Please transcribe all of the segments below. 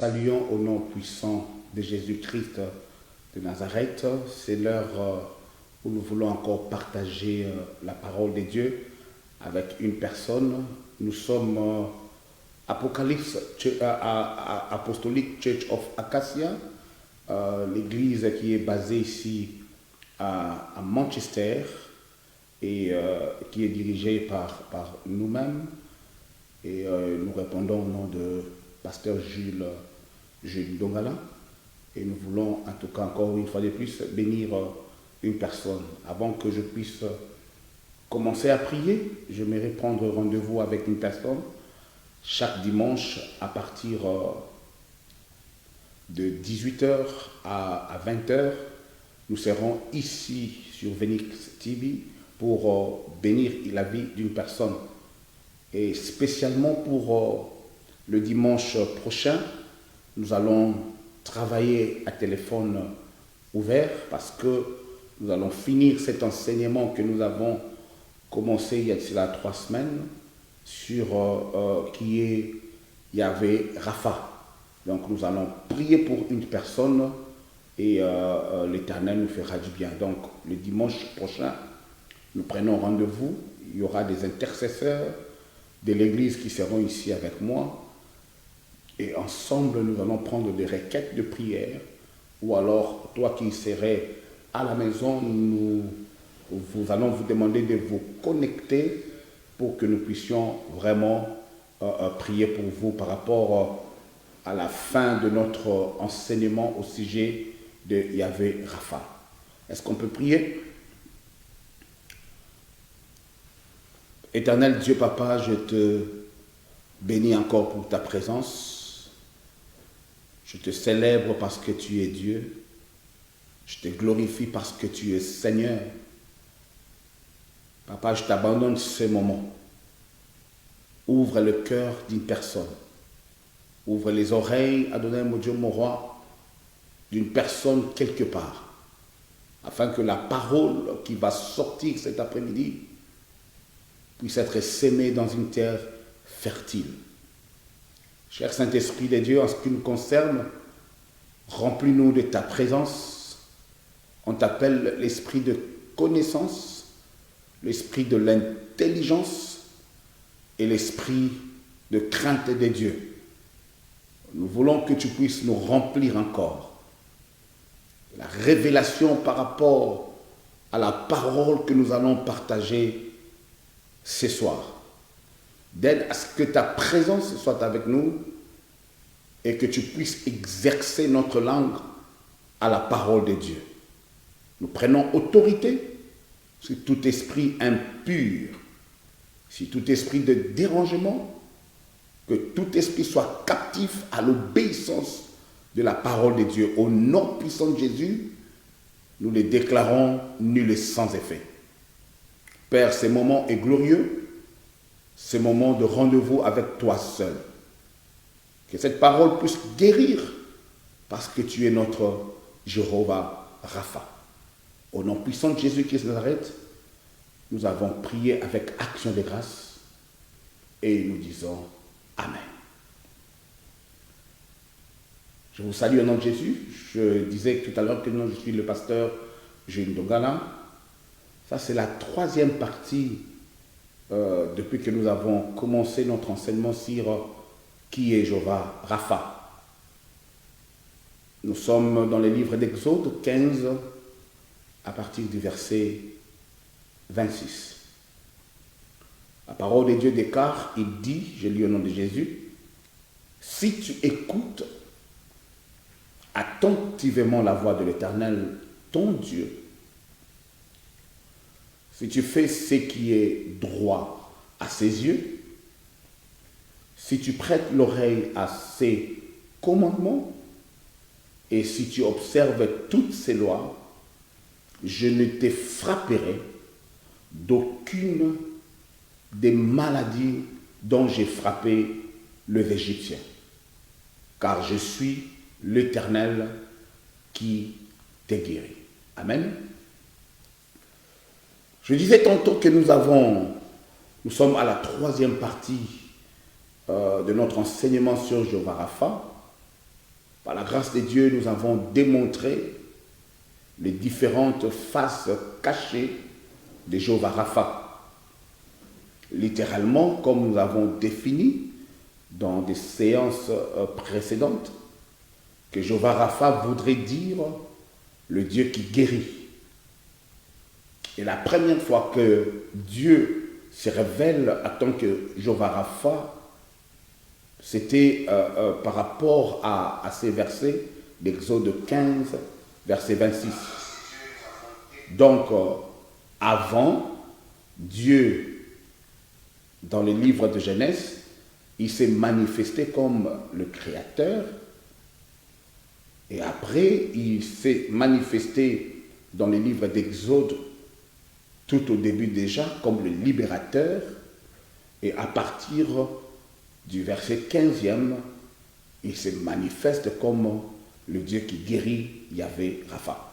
Saluons au nom puissant de Jésus-Christ de Nazareth. C'est l'heure où nous voulons encore partager la parole de Dieu avec une personne. Nous sommes Apocalypse Apostolic Church of Acacia, l'église qui est basée ici à Manchester et qui est dirigée par nous-mêmes. Et nous répondons au nom de pasteur Jules Dongala, et nous voulons en tout cas encore une fois de plus bénir une personne. Avant que je puisse commencer à prier, j'aimerais prendre rendez-vous avec une personne chaque dimanche à partir de 18h à 20h. Nous serons ici sur Venix TV pour bénir la vie d'une personne, et spécialement pour le dimanche prochain, nous allons travailler à téléphone ouvert parce que nous allons finir cet enseignement que nous avons commencé il y a cela 3 semaines sur qui est Yahvé Rapha. Donc nous allons prier pour une personne et l'Éternel nous fera du bien. Donc le dimanche prochain, nous prenons rendez-vous. Il y aura des intercesseurs de l'église qui seront ici avec moi. Et ensemble, nous allons prendre des requêtes de prière. Ou alors, toi qui serais à la maison, nous allons vous demander de vous connecter pour que nous puissions vraiment prier pour vous par rapport à la fin de notre enseignement au sujet de Yahvé Rapha. Est-ce qu'on peut prier? Éternel Dieu Papa, je te bénis encore pour ta présence. Je te célèbre parce que tu es Dieu. Je te glorifie parce que tu es Seigneur. Papa, je t'abandonne ce moment. Ouvre le cœur d'une personne. Ouvre les oreilles, Adonai mon Dieu, mon roi, d'une personne quelque part, afin que la parole qui va sortir cet après-midi puisse être sémée dans une terre fertile. Cher Saint-Esprit de Dieu, en ce qui nous concerne, remplis-nous de ta présence. On t'appelle l'esprit de connaissance, l'esprit de l'intelligence et l'esprit de crainte de Dieu. Nous voulons que tu puisses nous remplir encore. La révélation par rapport à la parole que nous allons partager ce soir. D'aide à ce que ta présence soit avec nous et que tu puisses exercer notre langue à la parole de Dieu. Nous prenons autorité sur tout esprit impur, sur tout esprit de dérangement, que tout esprit soit captif à l'obéissance de la parole de Dieu. Au nom puissant de Jésus, nous les déclarons nuls et sans effet. Père, ce moment est glorieux. Ce moment de rendez-vous avec toi seul. Que cette parole puisse guérir parce que tu es notre Jéhovah Rapha. Au nom puissant de Jésus-Christ de Nazareth, nous avons prié avec action de grâce et nous disons Amen. Je vous salue au nom de Jésus. Je disais tout à l'heure que je suis le pasteur Jules Dongala. Ça, c'est la 3e partie depuis que nous avons commencé notre enseignement sur qui est Jéhovah Rapha. Nous sommes dans le livre d'Exode 15 à partir du verset 26. La parole de Dieu déclare, il dit, je lis au nom de Jésus, si tu écoutes attentivement la voix de l'Éternel, ton Dieu, si tu fais ce qui est droit à ses yeux, si tu prêtes l'oreille à ses commandements, et si tu observes toutes ses lois, je ne te frapperai d'aucune des maladies dont j'ai frappé les Égyptiens, car je suis l'Éternel qui te guérit. Amen. Je disais tantôt que nous sommes à la 3e partie de notre enseignement sur Jéhovah Rapha. Par la grâce de Dieu, nous avons démontré les différentes faces cachées de Jéhovah Rapha. Littéralement, comme nous avons défini dans des séances précédentes, que Jéhovah Rapha voudrait dire le Dieu qui guérit. Et la première fois que Dieu se révèle en tant que Jéhovah Rapha, c'était par rapport à ces versets d'Exode 15, verset 26. Donc, avant, Dieu, dans le livre de Genèse, il s'est manifesté comme le Créateur. Et après, il s'est manifesté dans le livre d'Exode, tout au début déjà, comme le libérateur. Et à partir du verset 15e, il se manifeste comme le Dieu qui guérit, Yahvé Rapha.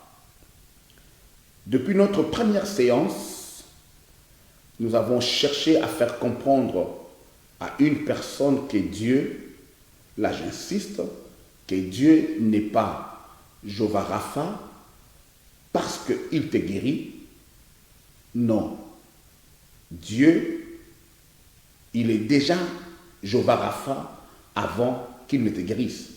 Depuis notre première séance, nous avons cherché à faire comprendre à une personne que Dieu, là j'insiste, que Dieu n'est pas Jéhovah Rapha parce qu'il te guérit. Non. Dieu, il est déjà Jéhovah Rapha avant qu'il ne te guérisse.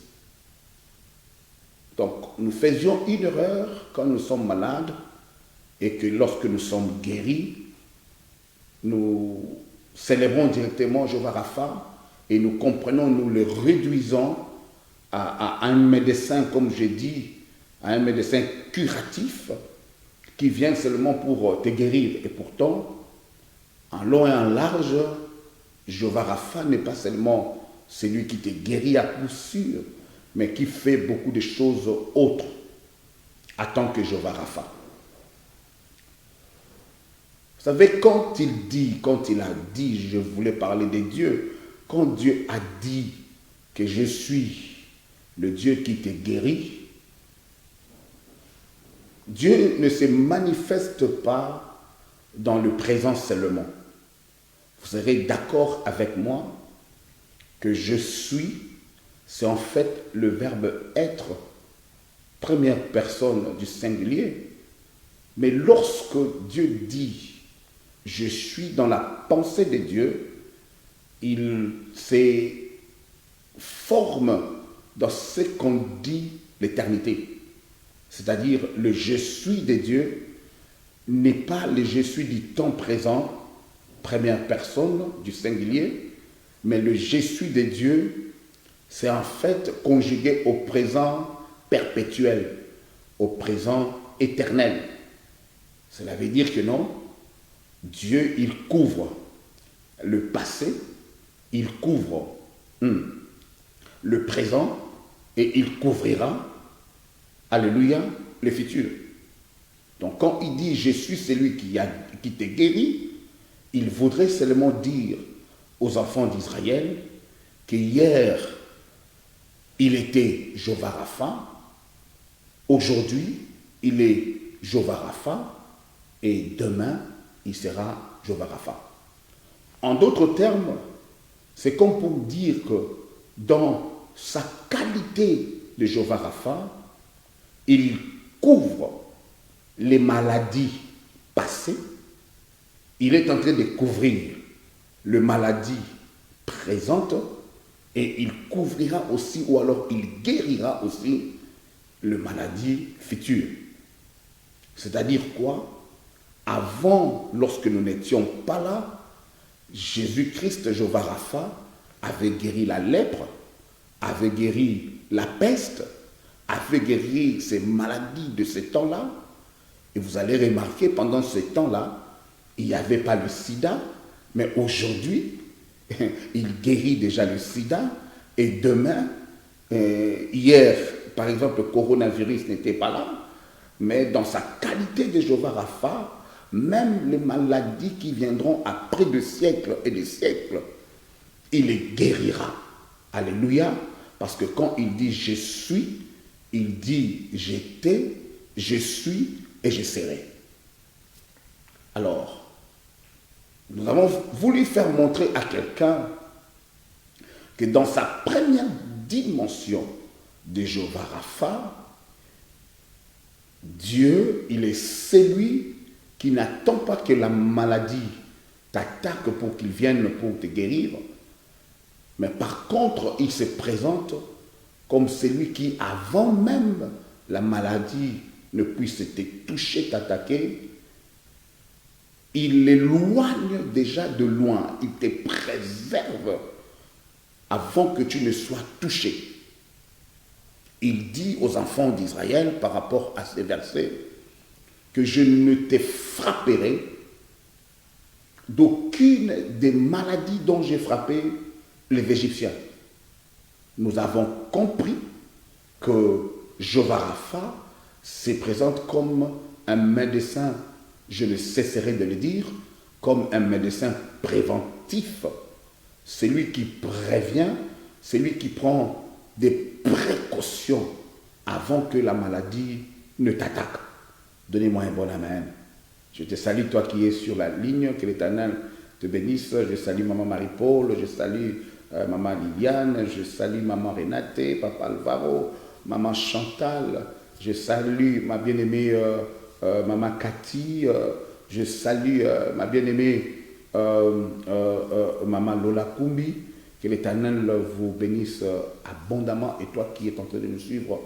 Donc, nous faisions une erreur quand nous sommes malades et que lorsque nous sommes guéris, nous célébrons directement Jéhovah Rapha et nous comprenons, nous le réduisons à un médecin, comme j'ai dit, à un médecin curatif qui vient seulement pour te guérir. Et pourtant, en long et en large, Jéhovah Rapha n'est pas seulement celui qui te guérit à coup sûr, mais qui fait beaucoup de choses autres en tant que Jéhovah Rapha. Vous savez, quand il a dit, je voulais parler de Dieu, quand Dieu a dit que je suis le Dieu qui te guérit, Dieu ne se manifeste pas dans le présent seulement. Vous serez d'accord avec moi que je suis, c'est en fait le verbe être, première personne du singulier. Mais lorsque Dieu dit je suis dans la pensée de Dieu, il se forme dans ce qu'on dit l'éternité. C'est-à-dire le je suis de Dieu n'est pas le je suis du temps présent, première personne du singulier, mais le je suis de Dieu, c'est en fait conjugué au présent perpétuel, au présent éternel. Cela veut dire que non, Dieu, il couvre le passé, il couvre le présent et il couvrira, alléluia, le futur. Donc quand il dit « je suis celui qui te guérit », il voudrait seulement dire aux enfants d'Israël qu'hier, il était Jéhovah Rapha, aujourd'hui, il est Jéhovah Rapha, et demain, il sera Jéhovah Rapha. En d'autres termes, c'est comme pour dire que dans sa qualité de Jéhovah Rapha, il couvre les maladies passées, il est en train de couvrir les maladies présentes et il couvrira aussi, ou alors il guérira aussi les maladies futures. C'est-à-dire quoi? Avant, lorsque nous n'étions pas là, Jésus-Christ, Jéhovah Rapha, avait guéri la lèpre, avait guéri la peste, avait guéri ces maladies de ce temps-là. Et vous allez remarquer, pendant ce temps-là, il n'y avait pas le sida, mais aujourd'hui, il guérit déjà le sida, et demain, hier, par exemple, le coronavirus n'était pas là, mais dans sa qualité de Jéhovah Rapha, même les maladies qui viendront après des siècles et des siècles, il les guérira. Alléluia. Parce que quand il dit « je suis », il dit « j'étais, je suis et je serai ». Alors, nous avons voulu faire montrer à quelqu'un que dans sa première dimension de Jéhovah Rapha, Dieu, il est celui qui n'attend pas que la maladie t'attaque pour qu'il vienne pour te guérir, mais par contre, il se présente comme celui qui, avant même la maladie ne puisse te toucher, t'attaquer, il l'éloigne déjà de loin, il te préserve avant que tu ne sois touché. Il dit aux enfants d'Israël par rapport à ces versets que je ne te frapperai d'aucune des maladies dont j'ai frappé les Égyptiens. Nous avons compris que Jéhovah Rapha se présente comme un médecin, je ne cesserai de le dire, comme un médecin préventif, celui qui prévient, celui qui prend des précautions avant que la maladie ne t'attaque. Donnez-moi un bon amen. Je te salue, toi qui es sur la ligne, que l'Éternel te bénisse. Je salue maman Marie-Paul, je salue maman Liliane, je salue maman Renate, papa Alvaro, maman Chantal, je salue ma bien-aimée maman Cathy, je salue ma bien-aimée maman Lola Kumbi. Que l'Éternel vous bénisse abondamment, et toi qui es en train de nous suivre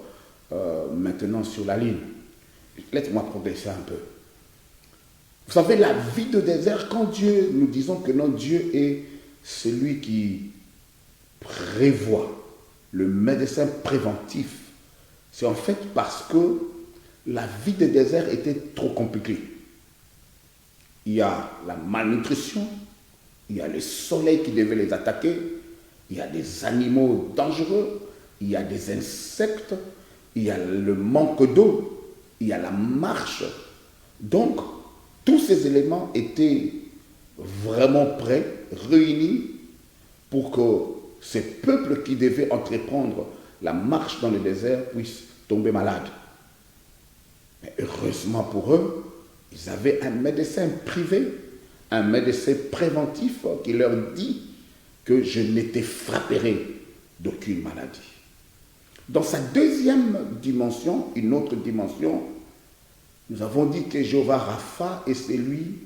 maintenant sur la ligne. Laisse-moi progresser un peu. Vous savez, la vie de désert, quand Dieu, nous disons que notre Dieu est celui qui prévoit, le médecin préventif, c'est en fait parce que la vie de désert était trop compliquée. Il y a la malnutrition, il y a le soleil qui devait les attaquer, il y a des animaux dangereux, il y a des insectes, il y a le manque d'eau, il y a la marche. Donc, tous ces éléments étaient vraiment prêts, réunis, pour que ces peuples qui devaient entreprendre la marche dans le désert puissent tomber malades. Mais heureusement pour eux, ils avaient un médecin privé, un médecin préventif qui leur dit que je ne te frapperai d'aucune maladie. Dans sa deuxième dimension, une autre dimension, nous avons dit que Jéhovah Rapha est celui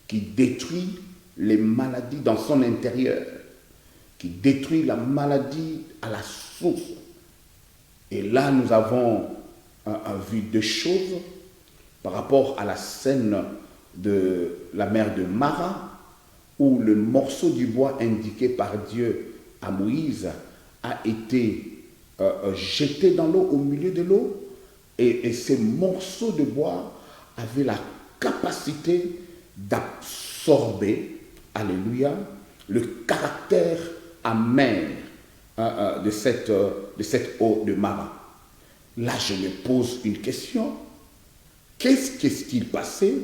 qui détruit les maladies dans son intérieur, qui détruit la maladie à la source. Et là, nous avons vu deux choses par rapport à la scène de la mer de Mara, où le morceau du bois indiqué par Dieu à Moïse a été jeté dans l'eau, au milieu de l'eau, et ces morceaux de bois avaient la capacité d'absorber, alléluia, le caractère amer de cette eau de Mara. Là, je me pose une question. Qu'est-ce qu'il passait?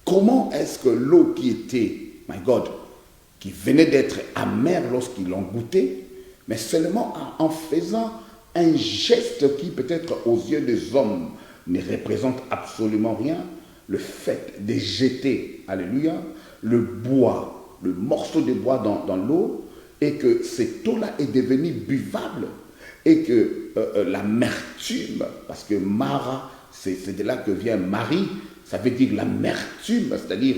Comment est-ce que l'eau qui était, my God, qui venait d'être amère lorsqu'ils l'ont goûtée, mais seulement en faisant un geste qui peut-être aux yeux des hommes ne représente absolument rien, le fait de jeter, alléluia, le bois, le morceau de bois dans l'eau, et que cette eau-là est devenue buvable, et que l'amertume, parce que Mara, c'est de là que vient Marie, ça veut dire l'amertume, c'est-à-dire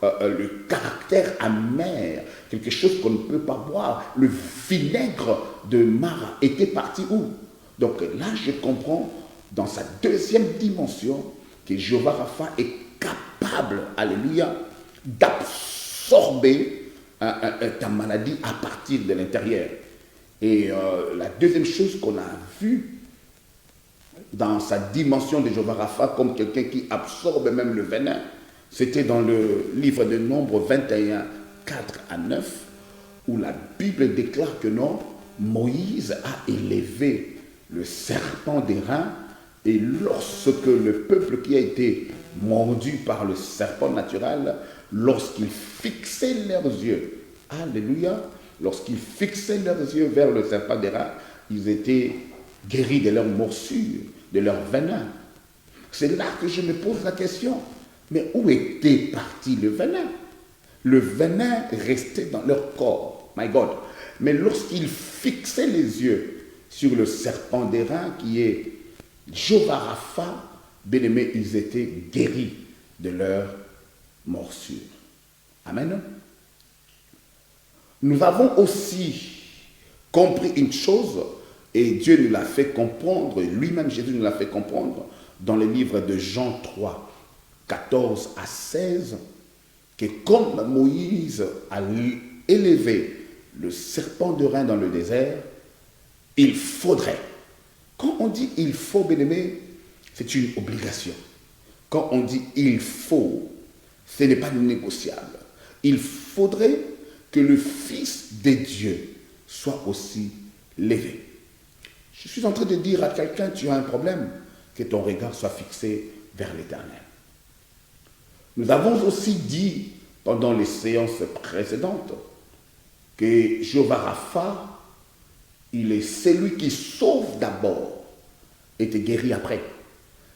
le caractère amer, quelque chose qu'on ne peut pas boire. Le vinaigre de Mara était parti où? Donc là, je comprends, dans sa deuxième dimension, que Jéhovah Rapha est capable, alléluia, d'absorber ta maladie à partir de l'intérieur. Et la deuxième chose qu'on a vue, dans sa dimension de Jéhovah Rapha, comme quelqu'un qui absorbe même le venin, c'était dans le livre de Nombre 21, 4 à 9, où la Bible déclare que non, Moïse a élevé le serpent d'airain, et lorsque le peuple qui a été mordu par le serpent naturel, lorsqu'ils fixaient leurs yeux, alléluia, lorsqu'ils fixaient leurs yeux vers le serpent d'airain, ils étaient guéris de leur morsure, de leur venin. C'est là que je me pose la question. Mais où était parti le venin? Le venin restait dans leur corps. My God. Mais lorsqu'ils fixaient les yeux sur le serpent d'airain qui est Jéhovah Rapha, bien-aimés, ils étaient guéris de leur morsure. Amen. Nous avons aussi compris une chose, et Dieu nous l'a fait comprendre, lui-même Jésus nous l'a fait comprendre, dans le livre de Jean 3, 14 à 16, que comme Moïse a élevé le serpent d'airain dans le désert, il faudrait. Quand on dit il faut, bien-aimé, c'est une obligation. Quand on dit il faut, ce n'est pas négociable. Il faudrait que le Fils de Dieu soit aussi levé. Je suis en train de dire à quelqu'un, tu as un problème, que ton regard soit fixé vers l'Éternel. Nous avons aussi dit pendant les séances précédentes que Jéhovah Rapha, il est celui qui sauve d'abord et te guérit après.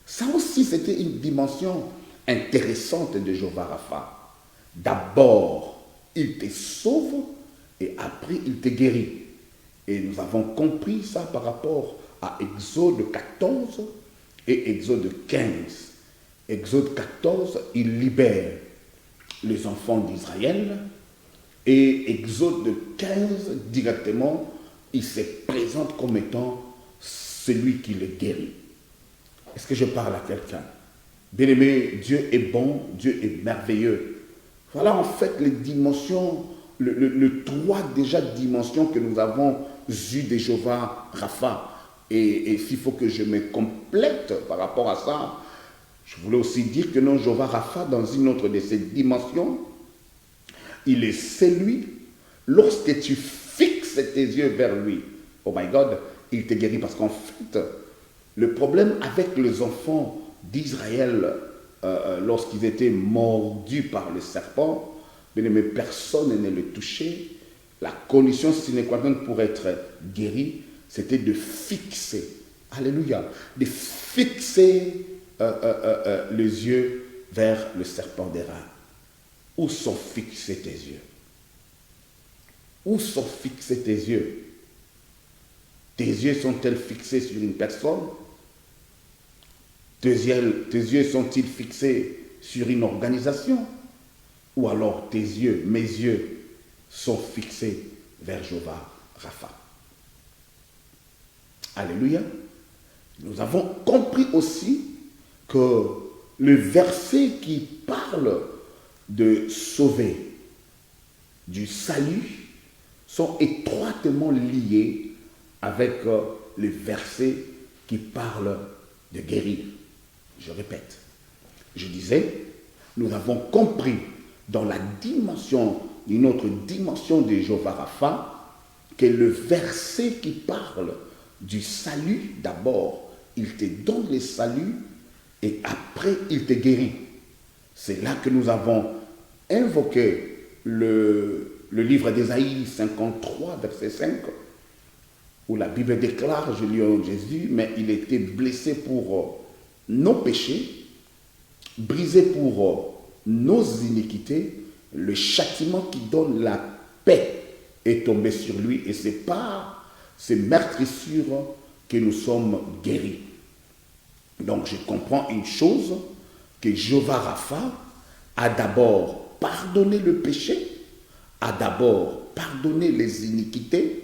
Ça aussi, c'était une dimension intéressante de Jéhovah Rapha. D'abord, il te sauve et après, il te guérit. Et nous avons compris ça par rapport à Exode 14 et Exode 15. Exode 14, il libère les enfants d'Israël. Et Exode 15, directement, il se présente comme étant celui qui les guérit. Est-ce que je parle à quelqu'un? Bien-aimé, Dieu est bon, Dieu est merveilleux. Voilà en fait les dimensions, le trois déjà dimensions que nous avons vues de Jéhovah Rapha. Et s'il faut que je me complète par rapport à ça, je voulais aussi dire que non, Jéhovah Rapha, dans une autre de ces dimensions, il est celui, lorsque tu fixes tes yeux vers lui, oh my God, il te guérit. Parce qu'en fait, le problème avec les enfants d'Israël, lorsqu'ils étaient mordus par le serpent, mais personne ne les touchait. La condition sine qua non pour être guéri, c'était de fixer, alléluia, de fixer les yeux vers le serpent d'airain. Où sont fixés tes yeux? Où sont fixés tes yeux? Tes yeux sont-ils fixés sur une personne? Tes yeux sont-ils fixés sur une organisation? Ou alors tes yeux, mes yeux, sont fixés vers Jéhovah Rapha? Alléluia. Nous avons compris aussi que le verset qui parle de sauver, du salut, sont étroitement liés avec les versets qui parlent de guérir. Je répète, je disais, nous avons compris dans la dimension, une autre dimension de Jéhovah Rapha, que le verset qui parle du salut, d'abord, il te donne le salut et après, il te guérit. C'est là que nous avons invoqué le livre d'Ésaïe 53, verset 5, où la Bible déclare, je lis en Jésus, mais il était blessé pour nos péchés, brisé pour nos iniquités, le châtiment qui donne la paix est tombé sur lui, et c'est par ces meurtrissures que nous sommes guéris. Donc je comprends une chose, que Jéhovah Rapha a d'abord pardonné le péché, a d'abord pardonné les iniquités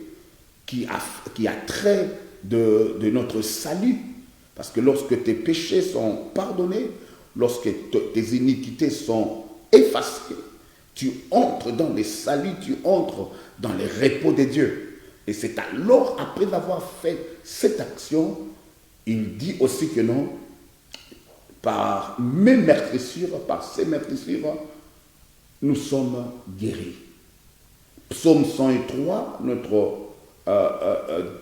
qui a trait de notre salut. Parce que lorsque tes péchés sont pardonnés, lorsque tes iniquités sont effacées, tu entres dans les saluts, tu entres dans les repos de Dieu. Et c'est alors, après avoir fait cette action, il dit aussi que non, par mes meurtrissures, par ces meurtrissures, nous sommes guéris. Psaume 103, notre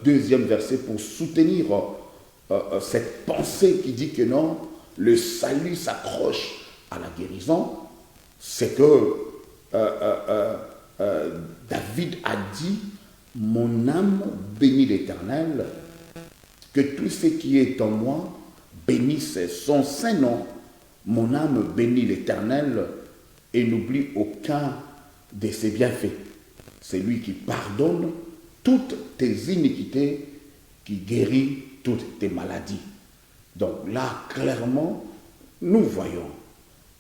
deuxième verset pour soutenir cette pensée qui dit que non, le salut s'accroche à la guérison, c'est que David a dit, mon âme bénit l'Éternel, que tout ce qui est en moi bénisse son saint nom. Mon âme bénit l'Éternel et n'oublie aucun de ses bienfaits. C'est lui qui pardonne toutes tes iniquités, qui guérit toutes tes maladies. Donc là, clairement, nous voyons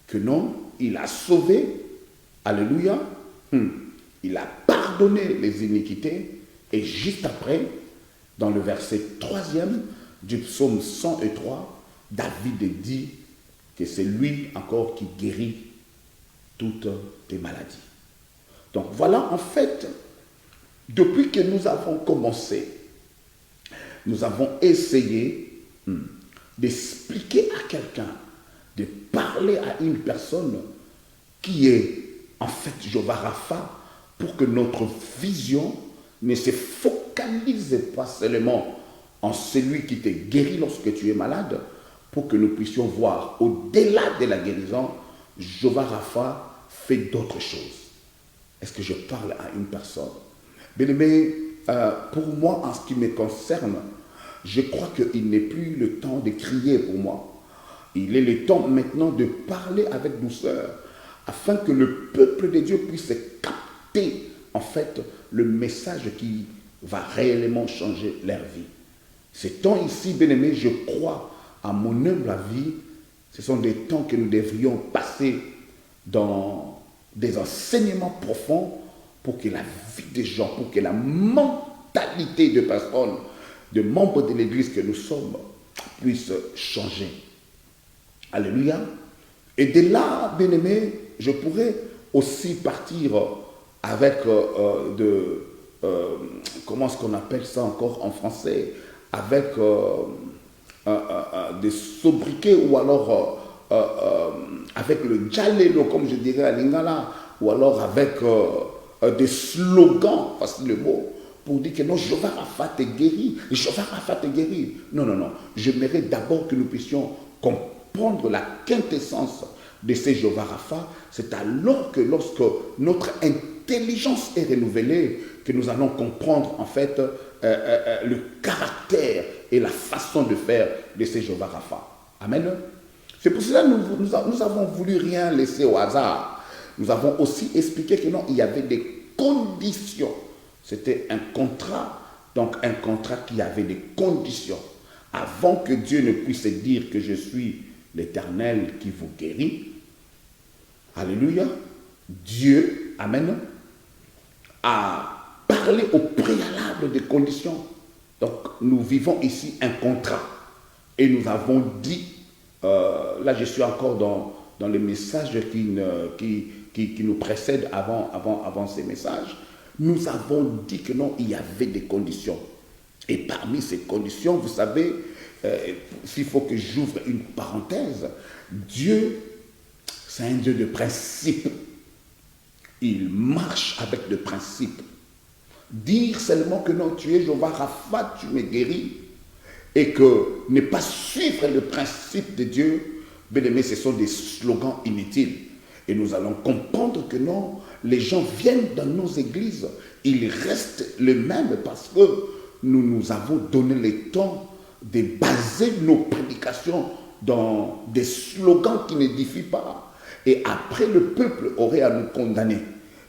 que non, il a sauvé, alléluia, il a pardonné les iniquités, et juste après, dans le verset 3e du psaume 103, David dit que c'est lui encore qui guérit toutes tes maladies. Donc voilà, en fait, depuis que nous avons commencé, nous avons essayé d'expliquer à quelqu'un, de parler à une personne qui est en fait Jéhovah Rapha, pour que notre vision ne se focalise pas seulement en celui qui te guérit lorsque tu es malade, pour que nous puissions voir au-delà de la guérison, Jéhovah Rapha fait d'autres choses. Est-ce que je parle à une personne? Bien-aimé, pour moi, en ce qui me concerne, je crois qu'il n'est plus le temps de crier pour moi. Il est le temps maintenant de parler avec douceur, afin que le peuple de Dieu puisse capter, en fait, le message qui va réellement changer leur vie. Ces temps ici, bien-aimés, je crois, à mon humble avis, ce sont des temps que nous devrions passer dans des enseignements profonds pour que la vie des gens, pour que la mentalité de personnes, de membres de l'Église que nous sommes, puisse changer. Alléluia. Et de là, bien-aimé, je pourrais aussi partir avec comment est-ce qu'on appelle ça encore en français, avec des sobriquets, ou alors avec le djalelo, comme je dirais à Lingala, ou alors avec des slogans, parce que le mot, pour dire que non, Jéhovah Rapha te guérit, Jéhovah Rapha te guérit. Non, non, non. J'aimerais d'abord que nous puissions comprendre la quintessence de ces Jéhovah Rapha. C'est alors que lorsque notre intelligence est renouvelée, que nous allons comprendre en fait le caractère et la façon de faire de ces Jéhovah Rapha. Amen. C'est pour cela que nous avons voulu rien laisser au hasard. Nous avons aussi expliqué que non, il y avait des conditions. C'était un contrat, donc un contrat qui avait des conditions. Avant que Dieu ne puisse dire que je suis l'Éternel qui vous guérit, alléluia, Dieu, amen, a parlé au préalable des conditions. Donc nous vivons ici un contrat. Et nous avons dit, là je suis encore dans les messages qui nous précèdent avant ces messages. Nous avons dit que non, il y avait des conditions. Et parmi ces conditions, vous savez, s'il faut que j'ouvre une parenthèse, Dieu, c'est un Dieu de principe. Il marche avec le principe. Dire seulement que non, tu es Jéhovah Rapha, tu me guéris, et que ne pas suivre le principe de Dieu, bien aimé, ce sont des slogans inutiles. Et nous allons comprendre que non, les gens viennent dans nos églises, ils restent les mêmes parce que nous avons donné le temps de baser nos prédications dans des slogans qui n'édifient pas. Et après, le peuple aurait à nous condamner.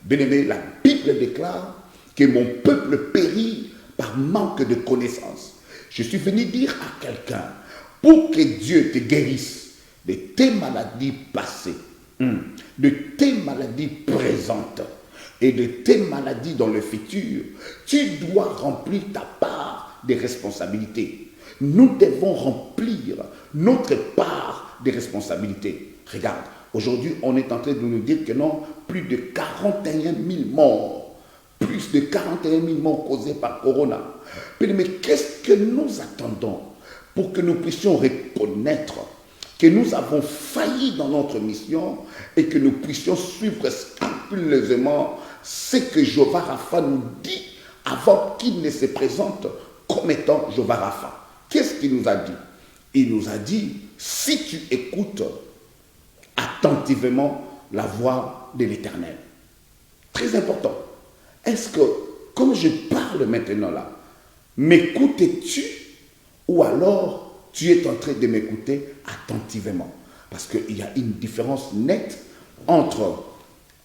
Bien-aimé, la Bible déclare que mon peuple périt par manque de connaissance. Je suis venu dire à quelqu'un, pour que Dieu te guérisse de tes maladies passées, de tes maladies présentes et de tes maladies dans le futur, tu dois remplir ta part des responsabilités. Nous devons remplir notre part des responsabilités. Regarde, aujourd'hui, on est en train de nous dire que non, plus de 41 000 morts, plus de 41 000 morts causés par Corona. Mais qu'est-ce que nous attendons pour que nous puissions reconnaître que nous avons failli dans notre mission et que nous puissions suivre scrupuleusement ce que Jéhovah Rapha nous dit avant qu'il ne se présente comme étant Jéhovah Rapha. Qu'est-ce qu'il nous a dit? Il nous a dit, si tu écoutes attentivement la voix de l'Éternel. Très important. Est-ce que, comme je parle maintenant là, m'écoutes-tu ou alors tu es en train de m'écouter attentivement? Parce qu'il y a une différence nette entre,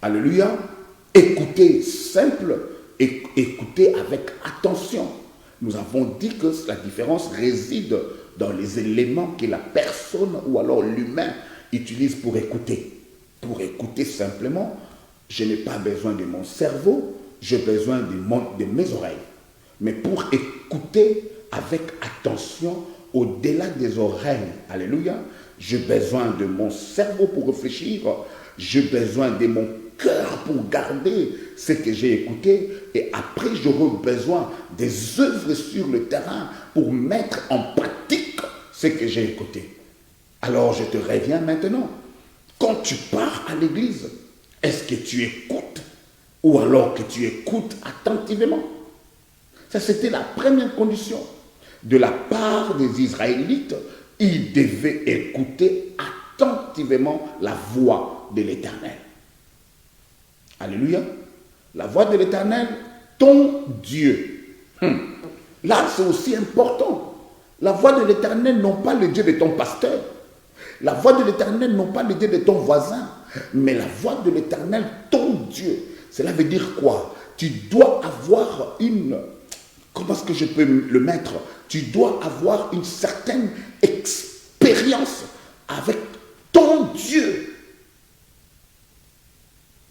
alléluia, écouter simple et écouter avec attention. nous avons dit que la différence réside dans les éléments que la personne ou alors l'humain utilise pour écouter. Pour écouter simplement, je n'ai pas besoin de mon cerveau, j'ai besoin de mes oreilles. Mais pour écouter avec attention, au-delà des oreilles, alléluia, j'ai besoin de mon cerveau pour réfléchir, j'ai besoin de mon cœur pour garder ce que j'ai écouté, et après j'aurai besoin des œuvres sur le terrain pour mettre en pratique ce que j'ai écouté. Alors je te reviens maintenant. Quand tu pars à l'église, est-ce que tu écoutes ou alors que tu écoutes attentivement? Ça, c'était la première condition. De la part des Israélites, ils devaient écouter attentivement la voix de l'Éternel. Alléluia. La voix de l'Éternel, ton Dieu. Là, c'est aussi important. La voix de l'Éternel, non pas le Dieu de ton pasteur. La voix de l'Éternel, non pas le Dieu de ton voisin. Mais la voix de l'Éternel, ton Dieu. Cela veut dire quoi? Tu dois avoir une... Comment est-ce que je peux le mettre? Tu dois avoir une certaine expérience avec ton Dieu.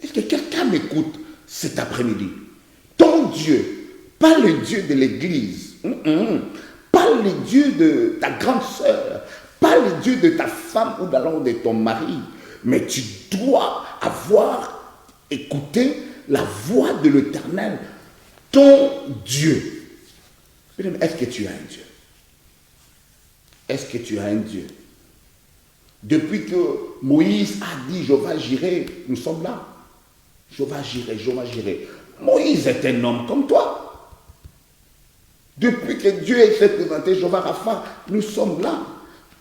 Est-ce que quelqu'un m'écoute cet après-midi? Ton Dieu, pas le Dieu de l'église, pas le Dieu de ta grande sœur, pas le Dieu de ta femme ou alors de ton mari, mais tu dois avoir écouté la voix de l'Éternel, ton Dieu. Est-ce que tu as un Dieu? Est-ce que tu as un Dieu? Depuis que Moïse a dit « Jéhovah j'irai », nous sommes là. Jéhovah j'irai, Jéhovah j'irai. Moïse est un homme comme toi. Depuis que Dieu s'est présenté, Jéhovah Rapha, nous sommes là.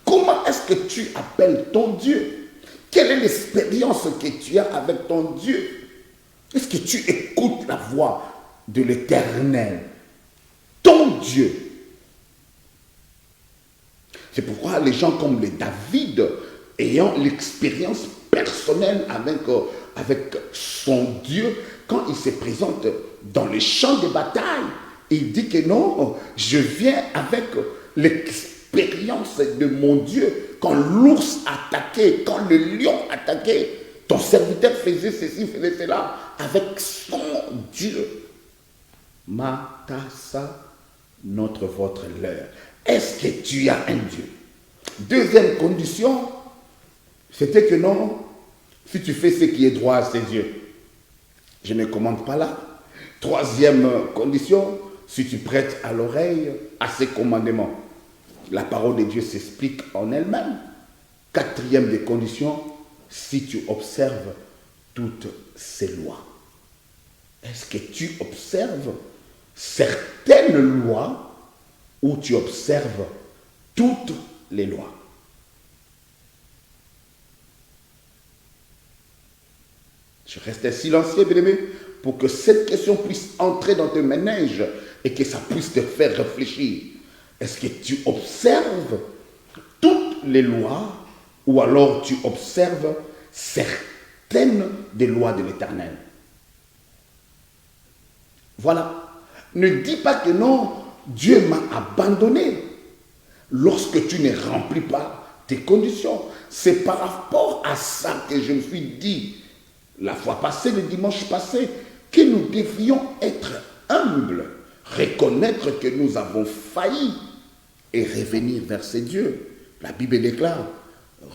Comment est-ce que tu appelles ton Dieu? Quelle est l'expérience que tu as avec ton Dieu? Est-ce que tu écoutes la voix de l'Éternel, ton Dieu? C'est pourquoi les gens comme les David, ayant l'expérience personnelle avec son Dieu, quand il se présente dans les champs de bataille, il dit que non, je viens avec l'expérience de mon Dieu. Quand l'ours attaquait, quand le lion attaquait, ton serviteur faisait ceci, faisait cela, avec son Dieu. Matassa, notre, votre, leur. Est-ce que tu as un Dieu? Deuxième condition, c'était que non, si tu fais ce qui est droit à ses yeux, je ne commande pas là. Troisième condition, si tu prêtes à l'oreille à ses commandements. La parole de Dieu s'explique en elle-même. Quatrième des conditions, si tu observes toutes ses lois. Est-ce que tu observes certaines lois ou tu observes toutes les lois? Je restais silencieux, bien-aimé, pour que cette question puisse entrer dans tes méninges et que ça puisse te faire réfléchir. Est-ce que tu observes toutes les lois ou alors tu observes certaines des lois de l'Éternel? Voilà. Ne dis pas que non, Dieu m'a abandonné lorsque tu ne remplis pas tes conditions. C'est par rapport à ça que je me suis dit la fois passée, le dimanche passé, que nous devions être humbles, reconnaître que nous avons failli et revenir vers ces dieux. La Bible déclare,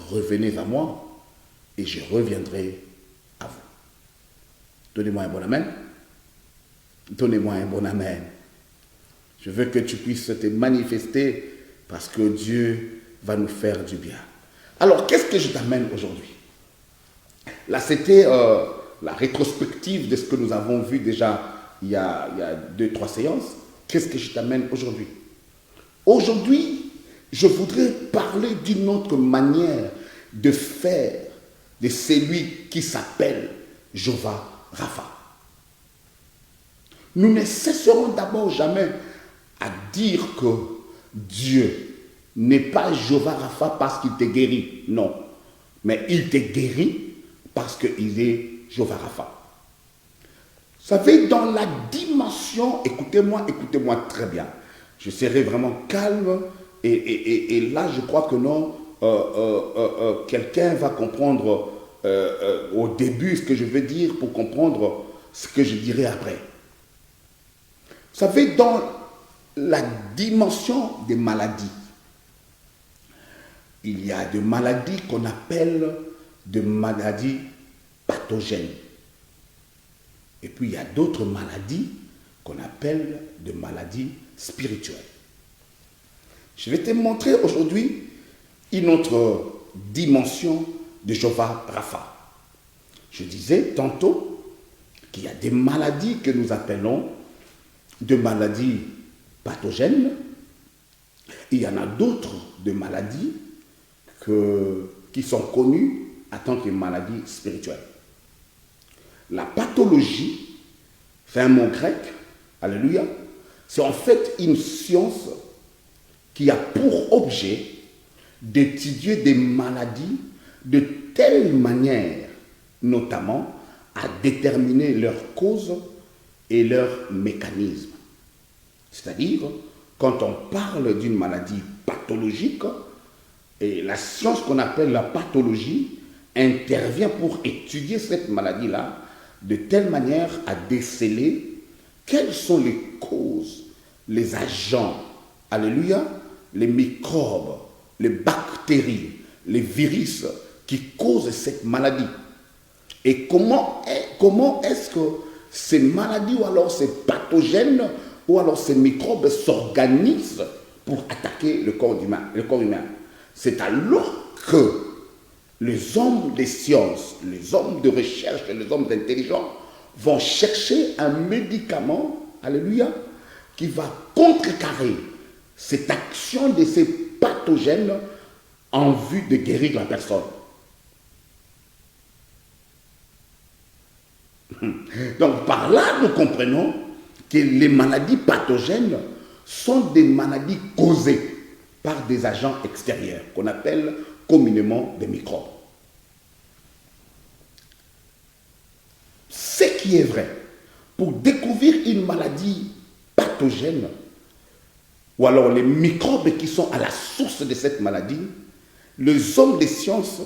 revenez à moi et je reviendrai à vous. Donnez-moi un bon amen. Donnez-moi un bon amen. Je veux que tu puisses te manifester parce que Dieu va nous faire du bien. Alors, qu'est-ce que je t'amène aujourd'hui? Là, c'était la rétrospective de ce que nous avons vu déjà il y a 2-3 séances. Qu'est-ce que je t'amène aujourd'hui? Aujourd'hui, je voudrais parler d'une autre manière de faire de celui qui s'appelle Jéhovah Rapha. Nous ne cesserons d'abord jamais à dire que Dieu n'est pas Jéhovah Rapha parce qu'il te guérit. Non. Mais il te guérit parce qu'il est Jéhovah Rapha. Vous savez, dans la dimension, écoutez-moi très bien. Je serai vraiment calme. Et là, je crois que non, quelqu'un va comprendre au début ce que je veux dire pour comprendre ce que je dirai après. Vous savez, dans la dimension des maladies, il y a des maladies qu'on appelle des maladies pathogènes. Et puis il y a d'autres maladies qu'on appelle des maladies spirituelles. Je vais te montrer aujourd'hui une autre dimension de Jéhovah Rapha. Je disais tantôt qu'il y a des maladies que nous appelons des maladies pathogènes. Il y en a d'autres de maladies qui sont connues en tant que maladies spirituelles. La pathologie, c'est un mot grec, alléluia, c'est en fait une science qui a pour objet d'étudier des maladies de telle manière, notamment, à déterminer leurs causes et leurs mécanismes. C'est-à-dire, quand on parle d'une maladie pathologique, et la science qu'on appelle la pathologie intervient pour étudier cette maladie-là de telle manière à déceler quelles sont les causes, les agents, alléluia, les microbes, les bactéries, les virus qui causent cette maladie. Et comment est-ce que ces maladies ou alors ces pathogènes ou alors ces microbes s'organisent pour attaquer le corps humain. C'est alors que les hommes des sciences, les hommes de recherche, les hommes intelligents vont chercher un médicament, alléluia, qui va contrecarrer cette action de ces pathogènes en vue de guérir la personne. Donc par là, nous comprenons que les maladies pathogènes sont des maladies causées par des agents extérieurs qu'on appelle communément des microbes. Ce qui est vrai, pour découvrir une maladie pathogène, ou alors les microbes qui sont à la source de cette maladie, les hommes des sciences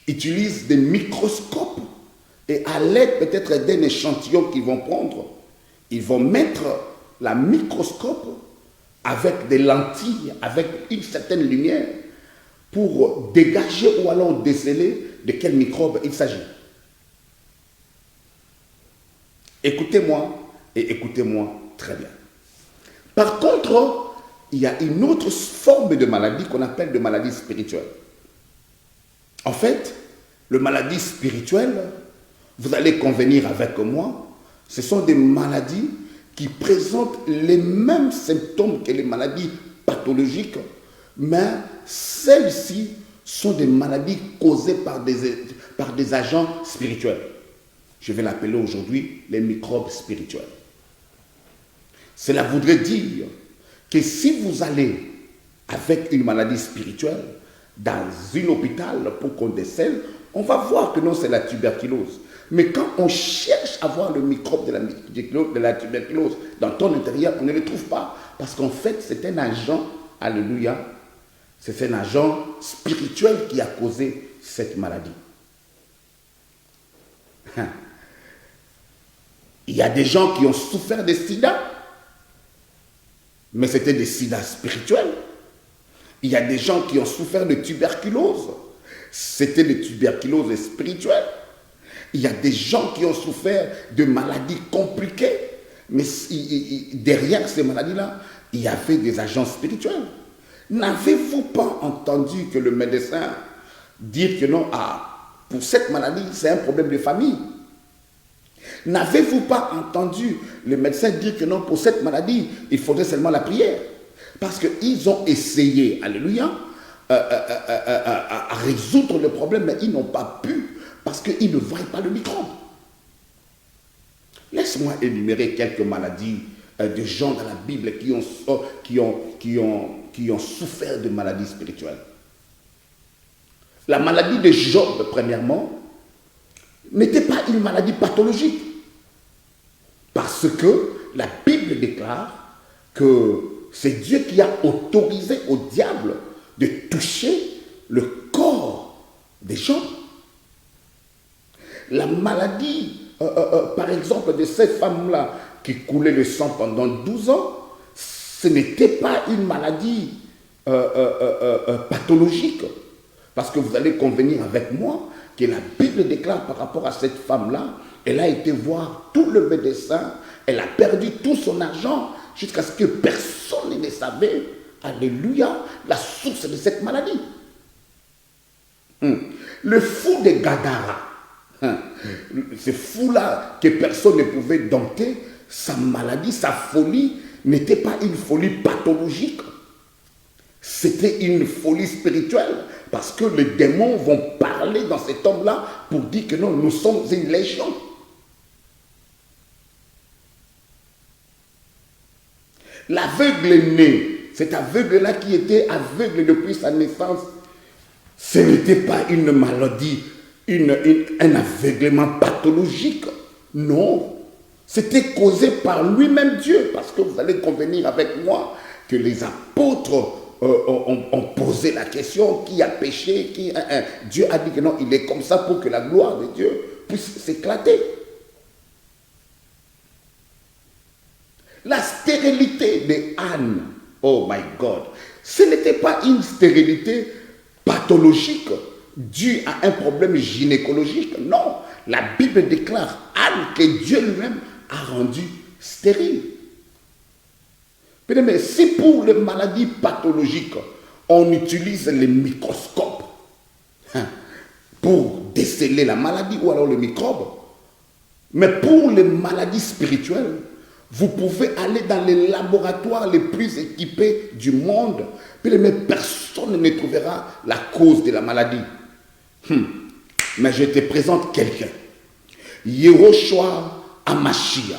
utilisent des microscopes et à l'aide peut-être d'un échantillon qu'ils vont prendre, ils vont mettre la microscope avec des lentilles, avec une certaine lumière pour dégager ou alors déceler de quel microbe il s'agit. Écoutez-moi et écoutez-moi très bien. Par contre, il y a une autre forme de maladie qu'on appelle de maladie spirituelle. En fait, les maladies spirituelles, vous allez convenir avec moi, ce sont des maladies qui présentent les mêmes symptômes que les maladies pathologiques, mais celles-ci sont des maladies causées par des agents spirituels. Je vais l'appeler aujourd'hui les microbes spirituels. Cela voudrait dire que si vous allez avec une maladie spirituelle dans un hôpital pour qu'on décèle, on va voir que non, c'est la tuberculose. Mais quand on cherche à voir le microbe de la tuberculose dans ton intérieur, on ne le trouve pas. Parce qu'en fait, c'est un agent, alléluia, c'est un agent spirituel qui a causé cette maladie. Il y a des gens qui ont souffert de sida, mais c'était des sida spirituels. Il y a des gens qui ont souffert de tuberculose, c'était des tuberculoses spirituelles. Il y a des gens qui ont souffert de maladies compliquées, mais derrière ces maladies-là, il y avait des agents spirituels. N'avez-vous pas entendu que le médecin dit que non, pour cette maladie, c'est un problème de famille? N'avez-vous pas entendu le médecin dire que non, pour cette maladie, il faudrait seulement la prière? Parce qu'ils ont essayé, alléluia, à résoudre le problème, mais ils n'ont pas pu, parce qu'ils ne voient pas le microbe. Laisse-moi énumérer quelques maladies de gens dans la Bible qui ont souffert de maladies spirituelles. La maladie de Job, premièrement, n'était pas une maladie pathologique. Parce que la Bible déclare que c'est Dieu qui a autorisé au diable de toucher le corps des gens. La maladie, par exemple, de cette femme-là qui coulait le sang pendant 12 ans, ce n'était pas une maladie pathologique. Parce que vous allez convenir avec moi que la Bible déclare par rapport à cette femme-là, elle a été voir tout le médecin, elle a perdu tout son argent jusqu'à ce que personne ne savait, alléluia, la source de cette maladie. Le fou de Gadara, ce fou-là que personne ne pouvait dompter, sa maladie, sa folie n'était pas une folie pathologique. C'était une folie spirituelle parce que les démons vont parler dans cet homme-là pour dire que non, nous sommes une légion. L'aveugle né, cet aveugle-là qui était aveugle depuis sa naissance, ce n'était pas une maladie, un aveuglement pathologique. Non, c'était causé par lui-même Dieu, parce que vous allez convenir avec moi que les apôtres ont posé la question, qui a péché, Dieu a dit que non, il est comme ça pour que la gloire de Dieu puisse s'éclater. La stérilité de Anne, oh my God, ce n'était pas une stérilité pathologique due à un problème gynécologique. Non, la Bible déclare Anne que Dieu lui-même a rendu stérile. Mais si pour les maladies pathologiques, on utilise les microscopes pour déceler la maladie ou alors le microbe, mais pour les maladies spirituelles, vous pouvez aller dans les laboratoires les plus équipés du monde, mais personne ne trouvera la cause de la maladie. Mais je te présente quelqu'un. Yehoshua Amashia,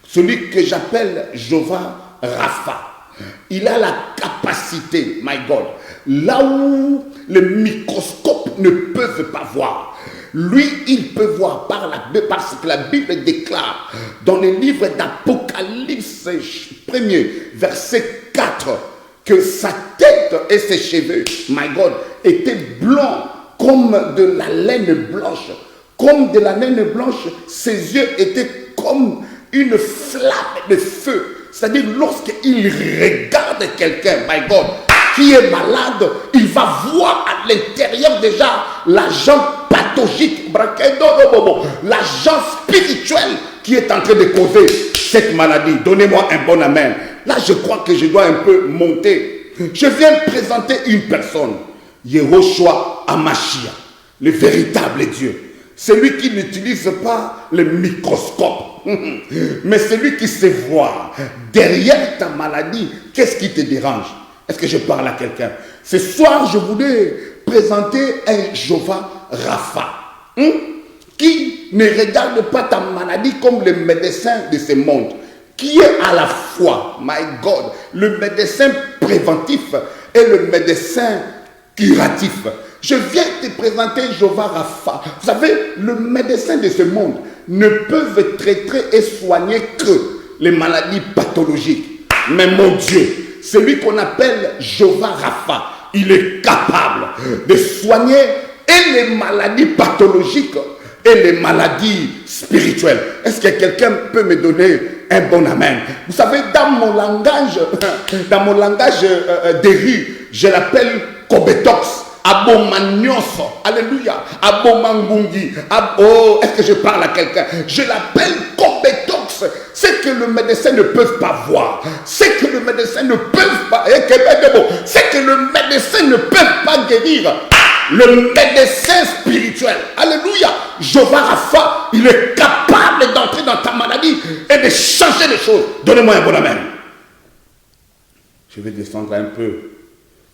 celui que j'appelle Jéhovah Rapha. Il a la capacité, my God, là où les microscopes ne peuvent pas voir. Lui, il peut voir parce que la Bible déclare dans le livre d'Apocalypse 1er, verset 4, que sa tête et ses cheveux, my God, étaient blancs comme de la laine blanche. Comme de la laine blanche, ses yeux étaient comme une flamme de feu. C'est-à-dire, lorsqu'il regarde quelqu'un, my God, qui est malade, il va voir à l'intérieur déjà l'agent pathologique, l'agent spirituel qui est en train de causer cette maladie. Donnez-moi un bon amen. Là, je crois que je dois un peu monter. Je viens présenter une personne, Yehoshua Amashia, le véritable Dieu. Celui qui n'utilise pas le microscope, mais celui qui sait voir derrière ta maladie, qu'est-ce qui te dérange? Est-ce que je parle à quelqu'un? Ce soir, je voulais présenter un Jéhovah Rapha, qui ne regarde pas ta maladie comme le médecin de ce monde, qui est à la fois, my God, le médecin préventif et le médecin curatif. Je viens te présenter Jéhovah Rapha. Vous savez, le médecin de ce monde ne peut traiter et soigner que les maladies pathologiques. Mais mon Dieu, celui qu'on appelle Jéhovah Rapha, il est capable de soigner et les maladies pathologiques et les maladies spirituelles. Est-ce que quelqu'un peut me donner un bon amen? Vous savez, dans mon langage des rues, je l'appelle Kobetox. Abomagnoso, alléluia, Abomangungi, est-ce que je parle à quelqu'un? Je l'appelle Kobetox. C'est que le médecin ne peut pas voir, c'est que le médecin ne peut pas, c'est que le médecin ne peut pas guérir. Le médecin spirituel, alléluia, Jéhovah Rapha, il est capable d'entrer dans ta maladie et de changer les choses. Donnez-moi un bon amen. Je vais descendre un peu.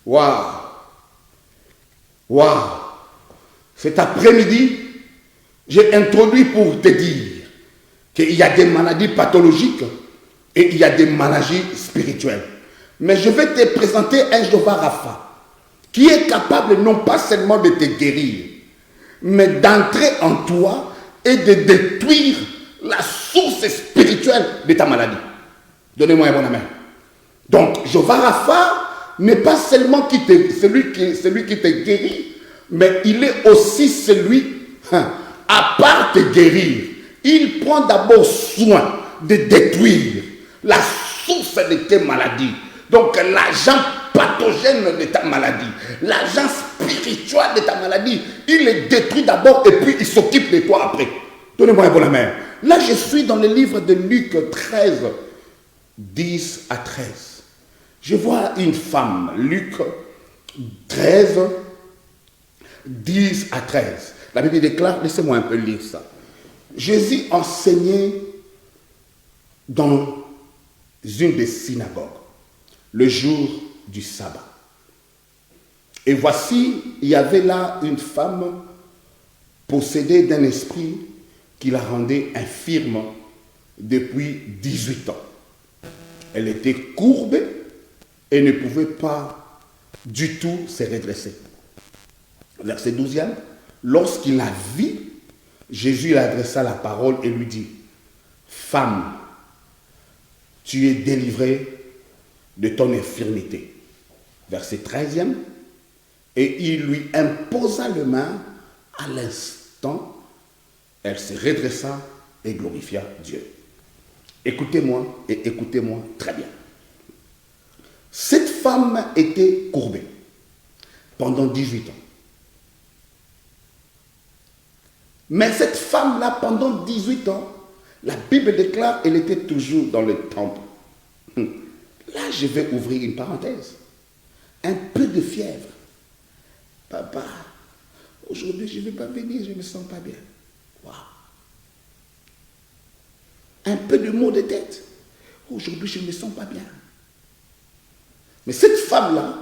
Waouh. Waouh! Cet après-midi, j'ai introduit pour te dire qu'il y a des maladies pathologiques et il y a des maladies spirituelles. Mais je vais te présenter un Jéhovah Rapha qui est capable non pas seulement de te guérir, mais d'entrer en toi et de détruire la source spirituelle de ta maladie. Donnez-moi un bon amen. Donc, Jéhovah Rapha n'est pas seulement celui qui te guérit, mais il est aussi celui, à part te guérir, il prend d'abord soin de détruire la source de tes maladies. Donc, l'agent pathogène de ta maladie, l'agent spirituel de ta maladie, il le détruit d'abord et puis il s'occupe de toi après. Donnez-moi un bon la main. Là, je suis dans le livre de Luc 13, 10 à 13. Je vois une femme, Luc 13, 10 à 13. La Bible déclare, laissez-moi un peu lire ça. Jésus enseignait dans une des synagogues le jour du sabbat. Et voici, il y avait là une femme possédée d'un esprit qui la rendait infirme depuis 18 ans. Elle était courbée et ne pouvait pas du tout se redresser. Verset 12e, lorsqu'il la vit, Jésus lui adressa la parole et lui dit, « Femme, tu es délivrée de ton infirmité. » Verset 13e, et il lui imposa les mains. À l'instant, elle se redressa et glorifia Dieu. Écoutez-moi et écoutez-moi très bien. Cette femme était courbée pendant 18 ans. Mais cette femme-là, pendant 18 ans, la Bible déclare qu'elle était toujours dans le temple. Là, je vais ouvrir une parenthèse. Un peu de fièvre. Papa, aujourd'hui, je ne vais pas venir, je ne me sens pas bien. Wow. Un peu de maux de tête. Aujourd'hui, je ne me sens pas bien. Mais cette femme-là,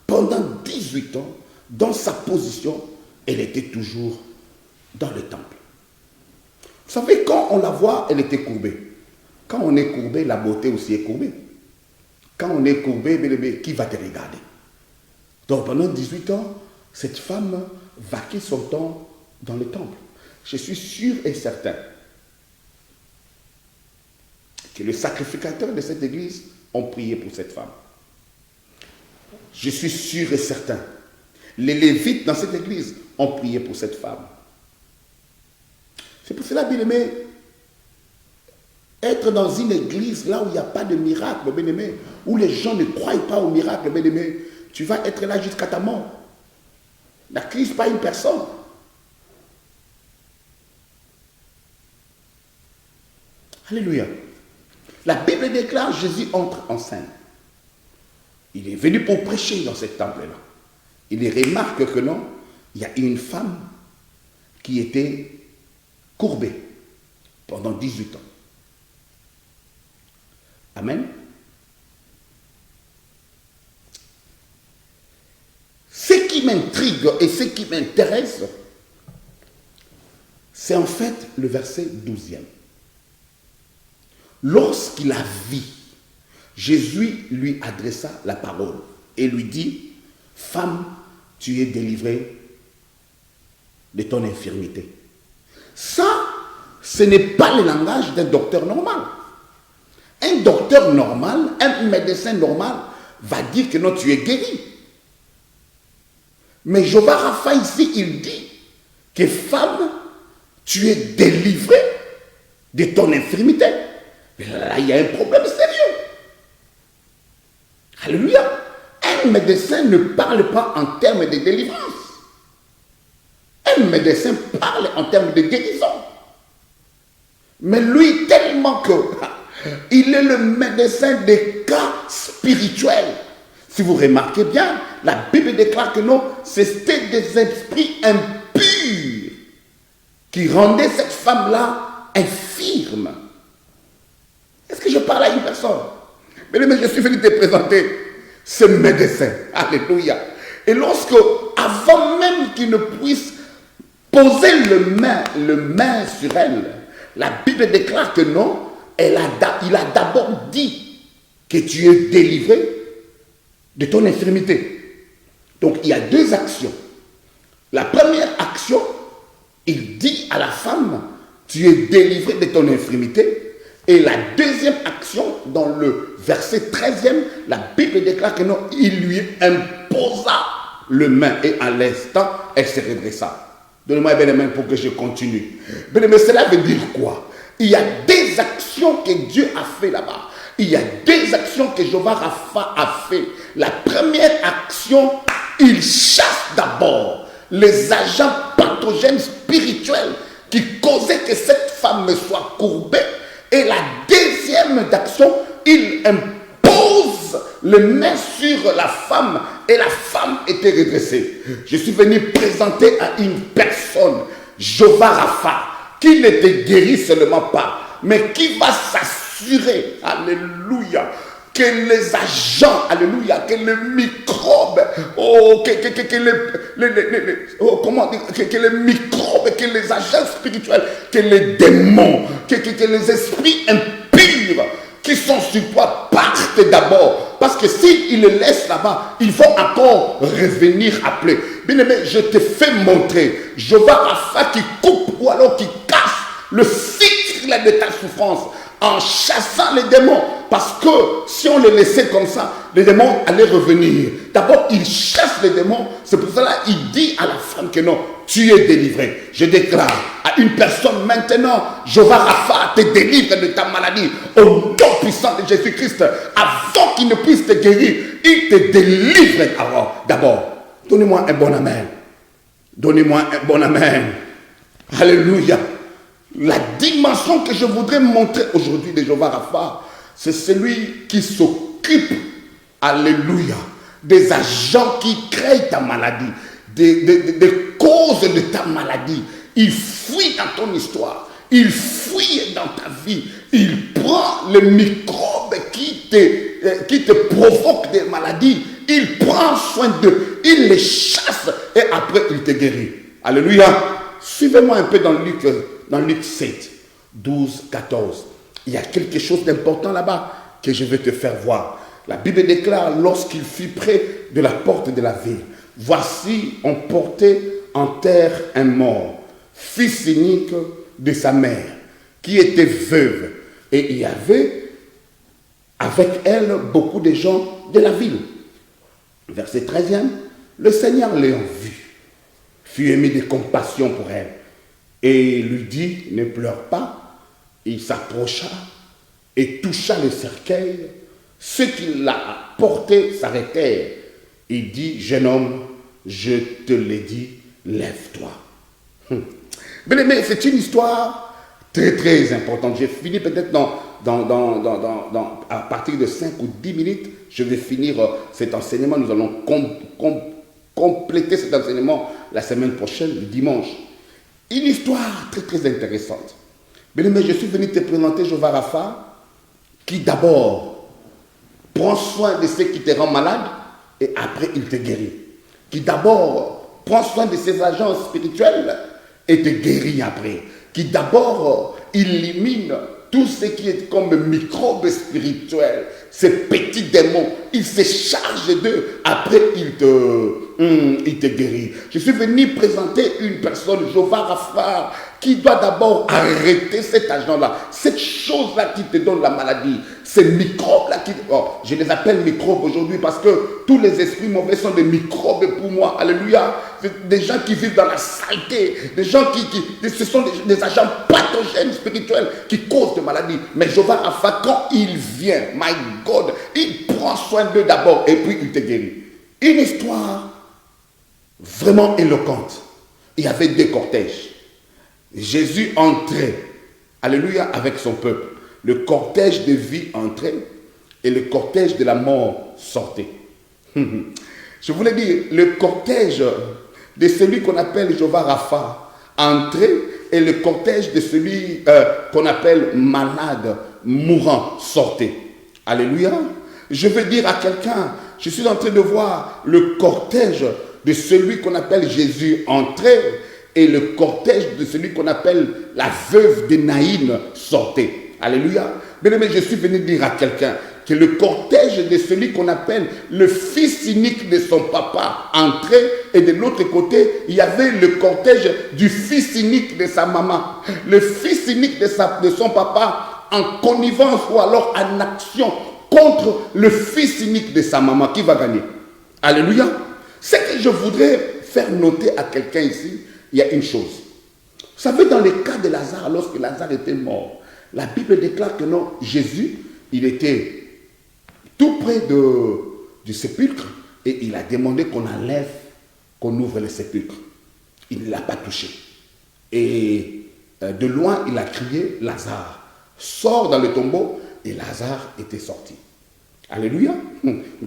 pendant 18 ans, dans sa position, elle était toujours dans le temple. Vous savez, quand on la voit, elle était courbée. Quand on est courbé, la beauté aussi est courbée. Quand on est courbé, qui va te regarder? Donc pendant 18 ans, cette femme vaquait son temps dans le temple. Je suis sûr et certain que les sacrificateurs de cette église ont prié pour cette femme. Je suis sûr et certain. Les Lévites dans cette église ont prié pour cette femme. C'est pour cela, bien-aimé, être dans une église là où il n'y a pas de miracle, bien-aimé, où les gens ne croient pas au miracle, bien-aimé, tu vas être là jusqu'à ta mort. N'accuse pas une personne. Alléluia. La Bible déclare Jésus entre en scène. Il est venu pour prêcher dans ce temple-là. Il remarque que non, il y a une femme qui était courbée pendant 18 ans. Amen. Ce qui m'intrigue et ce qui m'intéresse, c'est en fait le verset 12e. Lorsqu'il a vu, Jésus lui adressa la parole et lui dit, « Femme, tu es délivrée de ton infirmité. » Ça, ce n'est pas le langage d'un docteur normal. Un docteur normal, un médecin normal va dire que non, tu es guéri. Mais Jéhovah Rapha ici, il dit que femme, tu es délivrée de ton infirmité. Mais là, il y a un problème sérieux. Alléluia. Un médecin ne parle pas en termes de délivrance. Un médecin parle en termes de guérison. Mais lui, tellement que il est le médecin des cas spirituels. Si vous remarquez bien, la Bible déclare que non, c'était des esprits impurs qui rendaient cette femme-là infirme. Est-ce que je parle à une personne? Mais je suis venu te présenter ce médecin. Alléluia. Et lorsque, avant même qu'il ne puisse poser le main sur elle, la Bible déclare que non, il a d'abord dit que tu es délivré de ton infirmité. Donc il y a deux actions. La première action, il dit à la femme, tu es délivré de ton infirmité. Et la deuxième action, dans le verset 13e, la Bible déclare que non, il lui imposa le main et à l'instant, elle se redressa. Donnez-moi bien les mains pour que je continue. Mais cela veut dire quoi? Il y a des actions que Dieu a fait là-bas. Il y a des actions que Jéhovah Rapha a fait. La première action, il chasse d'abord les agents pathogènes spirituels qui causaient que cette femme soit courbée. Et la deuxième action, il impose les mains sur la femme et la femme était redressée. Je suis venu présenter à une personne, Jéhovah Rapha, qui ne te guérit seulement pas, mais qui va s'assurer, alléluia, que les agents, alléluia, que les microbes, que les microbes, que les agents spirituels, que les démons, que les esprits impurs qui sont sur toi partent d'abord. Parce que s'ils le laissent là-bas, ils vont encore revenir appeler. Bien aimé, je te fais montrer Jéhovah Rapha qui coupe ou alors qui casse le cycle de ta souffrance en chassant les démons. Parce que si on les laissait comme ça, les démons allaient revenir. D'abord, il chasse les démons. C'est pour cela qu'il dit à la femme que non, tu es délivré. Je déclare à une personne maintenant, Jéhovah Rapha te délivre de ta maladie. Au nom puissant de Jésus-Christ, avant qu'il ne puisse te guérir, il te délivre d'abord. Donnez-moi un bon amen. Donnez-moi un bon amen. Alléluia. La dimension que je voudrais montrer aujourd'hui de Jéhovah Rapha, c'est celui qui s'occupe, alléluia, des agents qui créent ta maladie, des causes de ta maladie. Il fouille dans ton histoire, il fouille dans ta vie, il prend les microbes qui te provoquent des maladies, il prend soin d'eux, il les chasse et après il te guérit. Alléluia. Suivez-moi un peu dans Luc 7, 12, 14. Il y a quelque chose d'important là-bas que je vais te faire voir. La Bible déclare, lorsqu'il fut près de la porte de la ville, voici, on portait en terre un mort, fils unique de sa mère, qui était veuve. Et il y avait avec elle beaucoup de gens de la ville. Verset 13e, le Seigneur l'ayant vu, fut ému de compassion pour elle et lui dit, ne pleure pas. Il s'approcha et toucha le cercueil. Ceux qui l'a porté s'arrêtèrent. Il dit, jeune homme, je te l'ai dit, lève-toi. Bien aimé, c'est une histoire très très importante. J'ai fini peut-être à partir de 5 ou 10 minutes, je vais finir cet enseignement. Nous allons compléter cet enseignement la semaine prochaine, le dimanche. Une histoire très très intéressante. Bien aimé, je suis venu te présenter Jéhovah Rapha, qui d'abord prend soin de ceux qui te rendent malade et après il te guérit. Qui d'abord prend soin de ses agents spirituels et te guérit après. Qui d'abord élimine tout ce qui est comme microbes spirituels, ces petits démons, il se charge d'eux, après il te guérit. Je suis venu présenter une personne, Jéhovah Rapha, qui doit d'abord arrêter cet agent-là, cette chose-là qui te donne la maladie, ces microbes-là qui... Oh, je les appelle microbes aujourd'hui parce que tous les esprits mauvais sont des microbes pour moi. Alléluia. Des gens qui vivent dans la saleté, des gens ce sont des agents pathogènes spirituels qui causent des maladies. Mais Jéhovah Rapha, quand il vient, my God, il prend soin d'eux d'abord et puis il te guérit. Une histoire vraiment éloquente. Il y avait deux cortèges. Jésus entrait, alléluia, avec son peuple. Le cortège de vie entrait et le cortège de la mort sortait. Je voulais dire, le cortège de celui qu'on appelle Jéhovah Rapha entrait et le cortège de celui qu'on appelle malade, mourant, sortait. Alléluia. Je veux dire à quelqu'un, je suis en train de voir le cortège de celui qu'on appelle Jésus entrer et le cortège de celui qu'on appelle la veuve de Naïn sortait. Alléluia. Bien aimé, je suis venu dire à quelqu'un que le cortège de celui qu'on appelle le fils unique de son papa entrait et de l'autre côté, il y avait le cortège du fils unique de sa maman. Le fils unique de son papa en connivence ou alors en action contre le fils unique de sa maman, qui va gagner? Alléluia. Ce que je voudrais faire noter à quelqu'un ici, il y a une chose. Vous savez, dans le cas de Lazare, lorsque Lazare était mort, la Bible déclare que non, Jésus, il était tout près du sépulcre et il a demandé qu'on enlève, qu'on ouvre le sépulcre. Il ne l'a pas touché. Et de loin, il a crié, Lazare, sors dans le tombeau, et Lazare était sorti. Alléluia.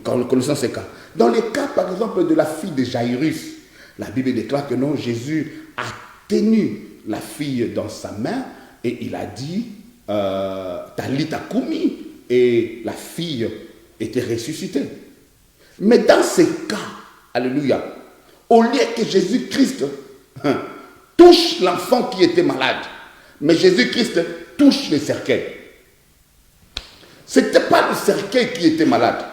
Quand nous connaissons ces cas. Dans les cas, par exemple, de la fille de Jairus, la Bible déclare que non, Jésus a tenu la fille dans sa main et il a dit, Talita Kumi, et la fille était ressuscitée. Mais dans ces cas, alléluia, au lieu que Jésus-Christ touche l'enfant qui était malade, mais Jésus-Christ touche le cercueil. Ce n'était pas le cercueil qui était malade,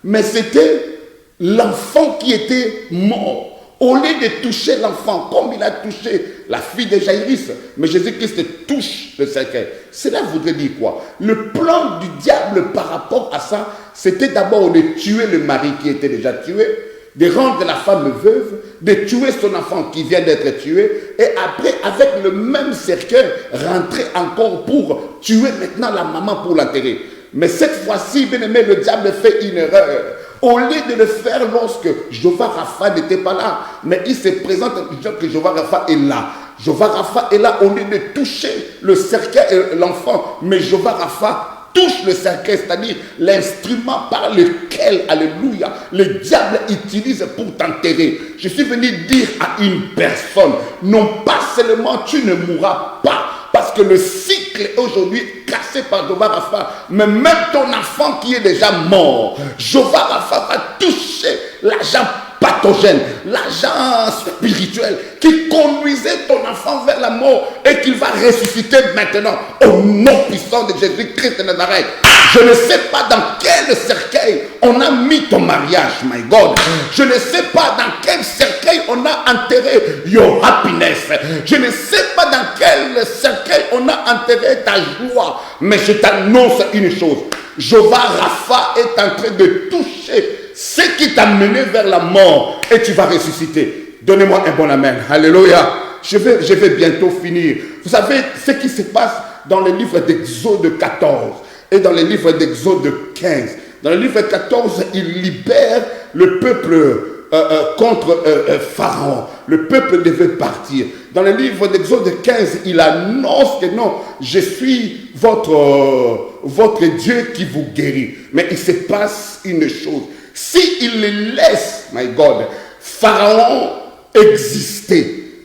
mais c'était l'enfant qui était mort. Au lieu de toucher l'enfant, comme il a touché la fille de Jairus, mais Jésus-Christ touche le cercueil. Cela voudrait dire quoi? Le plan du diable par rapport à ça, c'était d'abord de tuer le mari qui était déjà tué, de rendre la femme veuve, de tuer son enfant qui vient d'être tué, et après, avec le même cercueil, rentrer encore pour tuer maintenant la maman pour l'enterrer. Mais cette fois-ci, bien aimé, le diable fait une erreur. Au lieu de le faire lorsque Jéhovah Rapha n'était pas là, mais il se présente en disant que Jéhovah Rapha est là. Jéhovah Rapha est là au lieu de toucher le cercueil et l'enfant, mais Jéhovah Rapha touche le cercueil, c'est-à-dire l'instrument par lequel, alléluia, le diable utilise pour t'enterrer. Je suis venu dire à une personne, non pas seulement tu ne mourras pas, parce que le cycle est aujourd'hui cassé par Jéhovah Rapha, mais même ton enfant qui est déjà mort, Jéhovah Rapha va toucher l'agent pathogène, l'agent spirituel qui conduisait ton enfant vers la mort et qu'il va ressusciter maintenant au nom puissant de Jésus-Christ de Nazareth. Je ne sais pas dans quel cercueil on a mis ton mariage, my God. Je ne sais pas dans quel cercueil on a enterré your happiness. Je ne sais pas dans quel cercueil on a enterré ta joie. Mais je t'annonce une chose. Jéhovah Rapha est en train de toucher ce qui t'a mené vers la mort et tu vas ressusciter. Donnez-moi un bon amen. Alléluia. Je vais bientôt finir. Vous savez ce qui se passe dans le livre d'Exode 14 et dans le livre d'Exode 15. Dans le livre 14, il libère le peuple contre Pharaon. Le peuple devait partir. Dans le livre d'Exode 15, il annonce que non, je suis votre Dieu qui vous guérit. Mais il se passe une chose. S'il les laisse, my God, Pharaon exister,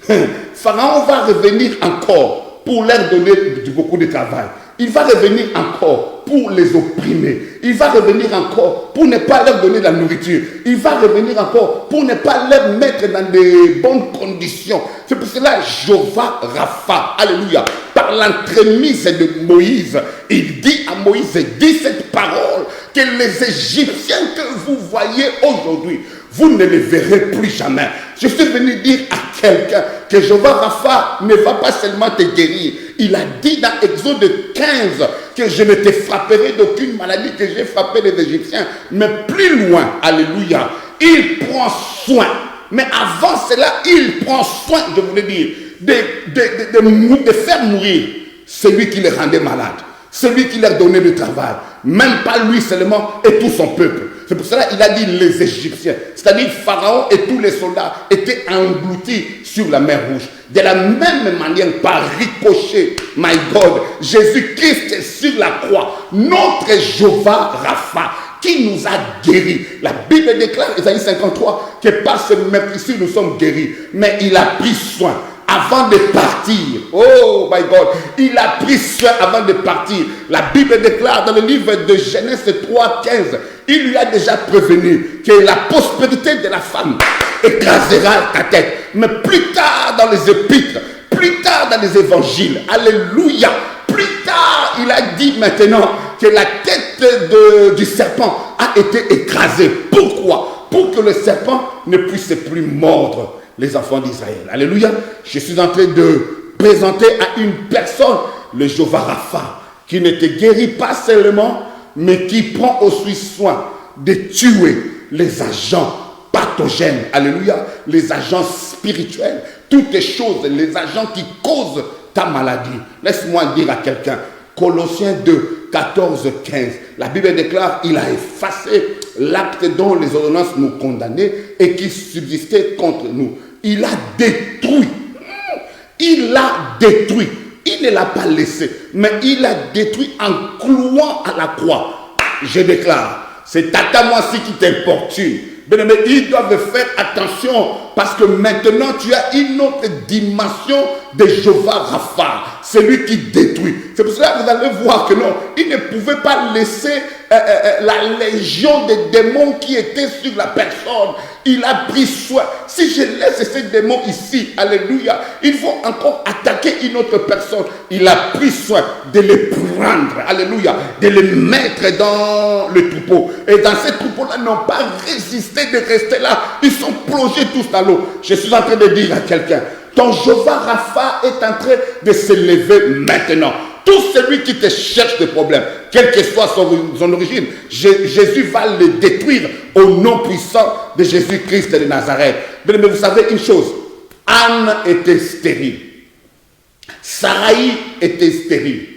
Pharaon va revenir encore pour leur donner beaucoup de travail. Il va revenir encore pour les opprimer. Il va revenir encore pour ne pas leur donner de la nourriture. Il va revenir encore pour ne pas leur mettre dans de bonnes conditions. C'est pour cela Jéhovah Rapha, alléluia, par l'entremise de Moïse, il dit à Moïse, dis cette parole, que les Égyptiens que vous voyez aujourd'hui, vous ne les verrez plus jamais. Je suis venu dire à quelqu'un que Jéhovah Rapha ne va pas seulement te guérir. Il a dit dans Exode 15 que je ne te frapperai d'aucune maladie que j'ai frappé les Égyptiens. Mais plus loin, alléluia, il prend soin. Mais avant cela, il prend soin, je voulais dire, de faire mourir celui qui les rendait malades, celui qui leur donnait du travail. Même pas lui seulement et tout son peuple. C'est pour cela qu'il a dit les Égyptiens. C'est-à-dire Pharaon et tous les soldats étaient engloutis sur la mer Rouge. De la même manière, par ricochet, my God, Jésus-Christ est sur la croix. Notre Jéhovah Rapha, qui nous a guéris. La Bible déclare, Ésaïe 53, que par ce meurtrissure nous sommes guéris. Mais il a pris soin avant de partir. Oh my God, il a pris soin avant de partir. La Bible déclare dans le livre de Genèse 3, 15, il lui a déjà prévenu que la prospérité de la femme écrasera ta tête. Mais plus tard dans les épîtres, plus tard dans les évangiles, alléluia, plus tard il a dit maintenant que la tête du serpent a été écrasée. Pourquoi? Pour que le serpent ne puisse plus mordre les enfants d'Israël. Alléluia. Je suis en train de présenter à une personne le Jéhovah Rapha qui ne te guérit pas seulement, mais qui prend aussi soin de tuer les agents pathogènes, alléluia, les agents spirituels, toutes les choses, les agents qui causent ta maladie. Laisse-moi dire à quelqu'un, Colossiens 2, 14, 15, la Bible déclare, il a effacé l'acte dont les ordonnances nous condamnaient et qui subsistait contre nous. Il a détruit. Il l'a détruit. Il ne l'a pas laissé, mais il l'a détruit en clouant à la croix. Je déclare, c'est à moi-ci qui t'importune. Bien-aimé, ils doivent faire attention parce que maintenant tu as une autre dimension de Jéhovah Rapha, celui qui détruit. C'est pour cela que vous allez voir que non, il ne pouvait pas laisser la légion des démons qui étaient sur la personne. Il a pris soin. Si je laisse ces démons ici, alléluia, il faut encore attaquer une autre personne. Il a pris soin de les prendre, alléluia, de les mettre dans le troupeau. Et dans ces troupeaux-là, n'ont pas résisté de rester là. Ils sont plongés tous dans l'eau. Je suis en train de dire à quelqu'un, ton Jéhovah Rapha est en train de se lever maintenant. Tout celui qui te cherche des problèmes, quelle que soit son origine, Jésus va le détruire au nom puissant de Jésus-Christ de Nazareth. Mais vous savez une chose, Anne était stérile. Sarai était stérile.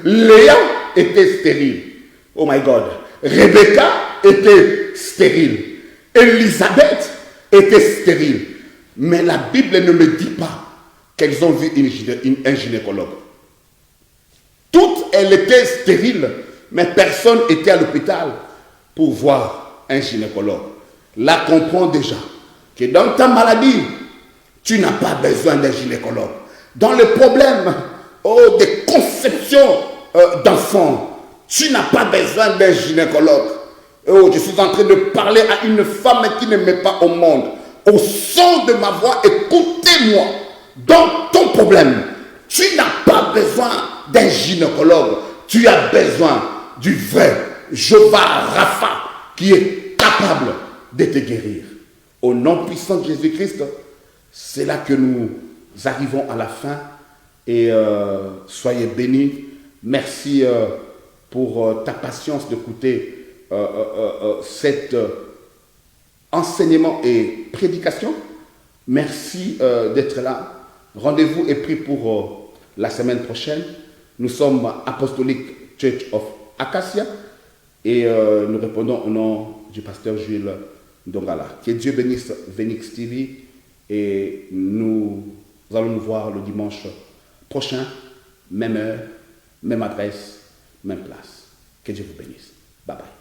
Léa était stérile. Oh my God. Rebecca était stérile. Élisabeth était stérile. Mais la Bible ne me dit pas qu'elles ont vu un gynécologue. Toutes, elles étaient stériles, mais personne n'était à l'hôpital pour voir un gynécologue. Là, comprends déjà que dans ta maladie, tu n'as pas besoin d'un gynécologue. Dans le problème de conception d'enfants, tu n'as pas besoin d'un gynécologue. Oh, je suis en train de parler à une femme qui ne met pas au monde. Au son de ma voix, écoutez-moi. Dans ton problème, tu n'as pas besoin d'un gynécologue. Tu as besoin du vrai Jéhovah Rapha qui est capable de te guérir. Au nom puissant de Jésus-Christ, c'est là que nous arrivons à la fin. Et soyez bénis. Merci pour ta patience d'écouter cet enseignement et prédication. Merci d'être là. Rendez-vous est pris pour la semaine prochaine. Nous sommes Apostolic Church of Acacia et nous répondons au nom du pasteur Jules Ndongala. Que Dieu bénisse Venix TV et nous allons nous voir le dimanche prochain, même heure, même adresse, même place. Que Dieu vous bénisse. Bye bye.